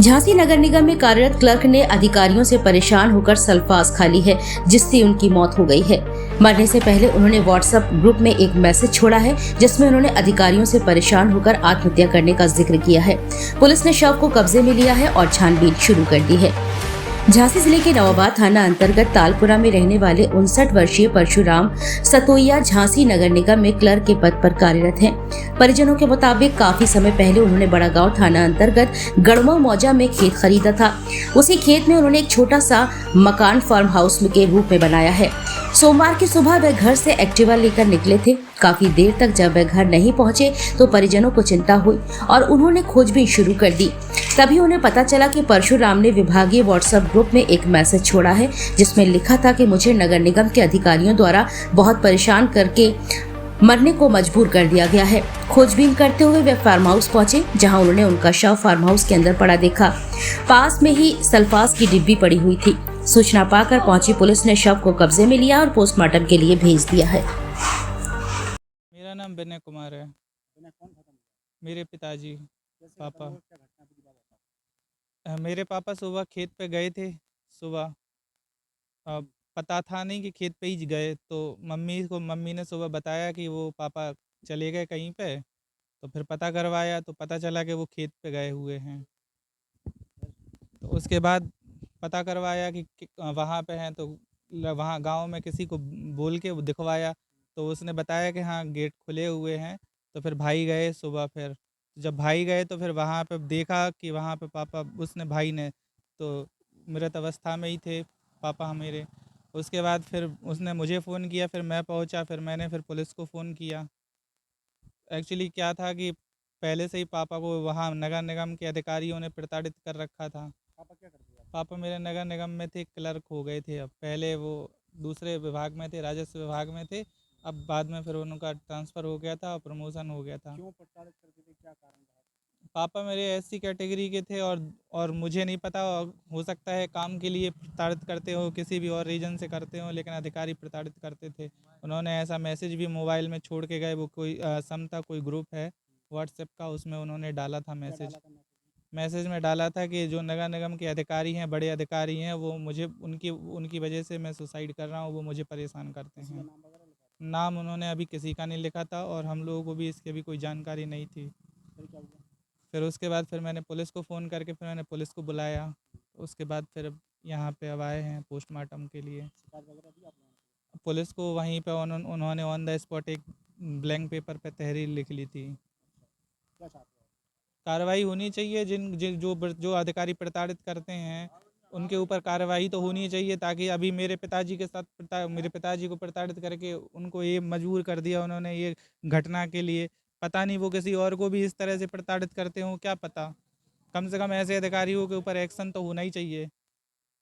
झांसी नगर निगम में कार्यरत क्लर्क ने अधिकारियों से परेशान होकर सल्फास खा ली है, जिससे उनकी मौत हो गई है। मरने से पहले उन्होंने व्हाट्सएप ग्रुप में एक मैसेज छोड़ा है, जिसमें उन्होंने अधिकारियों से परेशान होकर आत्महत्या करने का जिक्र किया है। पुलिस ने शव को कब्जे में लिया है और छानबीन शुरू कर दी है। झांसी जिले के नवाबाद थाना अंतर्गत तालपुरा में रहने वाले 59 वर्षीय परशुराम सतोइया झांसी नगर निगम में क्लर्क के पद पर कार्यरत हैं। परिजनों के मुताबिक काफी समय पहले उन्होंने बड़ा गांव थाना अंतर्गत गढ़वा मौजा में खेत खरीदा था। उसी खेत में उन्होंने एक छोटा सा मकान फार्म हाउस के रूप में बनाया है। सोमवार की सुबह वह घर से एक्टिवा लेकर निकले थे। काफी देर तक जब वह घर नहीं पहुंचे तो परिजनों को चिंता हुई और उन्होंने खोजबीन शुरू कर दी। तभी उन्हें पता चला कि परशुराम ने विभागीय व्हाट्सएप ग्रुप में एक मैसेज छोड़ा है, जिसमें लिखा था कि मुझे नगर निगम के अधिकारियों द्वारा बहुत परेशान करके मरने को मजबूर कर दिया गया है। खोजबीन करते हुए वे फार्म हाउस पहुंचे, जहां उन्होंने उनका शव फार्म हाउस के अंदर पड़ा देखा। पास में ही सल्फास की डिब्बी पड़ी हुई थी। सूचना पाकर पहुंची पुलिस ने शव को कब्जे में लिया और पोस्टमार्टम के लिए भेज दिया है। मेरा नाम विनय कुमार है। मेरे पिताजी पापा मेरे पापा सुबह खेत पे गए थे। सुबह पता था नहीं कि खेत पे ही गए, तो मम्मी ने सुबह बताया कि वो पापा चले गए कहीं पे। तो फिर पता करवाया तो पता चला कि वो खेत पे गए हुए हैं। तो उसके बाद पता करवाया कि वहाँ पे हैं, तो वहाँ गांव में किसी को बोल के वो दिखवाया, तो उसने बताया कि हाँ गेट खुले हुए हैं। तो फिर भाई गए सुबह। फिर जब भाई गए तो फिर वहाँ पे देखा कि वहाँ पे पापा भाई ने तो मृत अवस्था में ही थे पापा मेरे। उसके बाद फिर उसने मुझे फ़ोन किया, फिर मैं पहुँचा, फिर मैंने फिर पुलिस को फ़ोन किया। एक्चुअली क्या था कि पहले से ही पापा को वहाँ नगर निगम के अधिकारियों ने प्रताड़ित कर रखा था। पापा क्या करते हैं? पापा मेरे नगर निगम में थे, क्लर्क हो गए थे। अब पहले वो दूसरे विभाग में थे, राजस्व विभाग में थे। अब बाद में फिर उनका ट्रांसफ़र हो गया था और प्रमोशन हो गया था। क्यों प्रताड़ित करते थे, क्या कारण रहा? पापा मेरे एससी कैटेगरी के थे और मुझे नहीं पता, हो सकता है काम के लिए प्रताड़ित करते हो, किसी भी और रीजन से करते हो, लेकिन अधिकारी प्रताड़ित करते थे। उन्होंने ऐसा मैसेज भी मोबाइल में छोड़ के गए। वो कोई समता कोई ग्रुप है व्हाट्सएप का, उसमें उन्होंने डाला था क्या मैसेज। डाला था मैसेज में? मैसेज में डाला था कि जो नगर निगम के अधिकारी हैं, बड़े अधिकारी हैं, वो मुझे उनकी उनकी वजह से मैं सुसाइड कर रहा हूँ, वो मुझे परेशान करते किसी का हैं। नाम वगैरह लिखा था? नाम उन्होंने अभी किसी का नहीं लिखा था और हम लोगों को भी इसकी भी कोई जानकारी नहीं थी। फिर क्या हुआ? फिर उसके बाद फिर मैंने पुलिस को फ़ोन करके फिर मैंने पुलिस को बुलाया। उसके बाद फिर यहाँ पे अब आए हैं पोस्टमार्टम के लिए। शिकायत वगैरह दी आप लोगों ने? पुलिस को वहीं पे उन्होंने ऑन द स्पॉट एक ब्लैंक पेपर पे तहरीर लिख ली थी। क्या चाहते हो? कार्रवाई होनी चाहिए, जो अधिकारी प्रताड़ित करते हैं उनके ऊपर कार्रवाई तो होनी चाहिए, ताकि अभी मेरे पिताजी के साथ मेरे पिताजी को प्रताड़ित करके उनको ये मजबूर कर दिया उन्होंने ये घटना के लिए। पता नहीं वो किसी और को भी इस तरह से प्रताड़ित करते हों, क्या पता। कम से कम ऐसे अधिकारियों के ऊपर एक्शन तो होना ही चाहिए।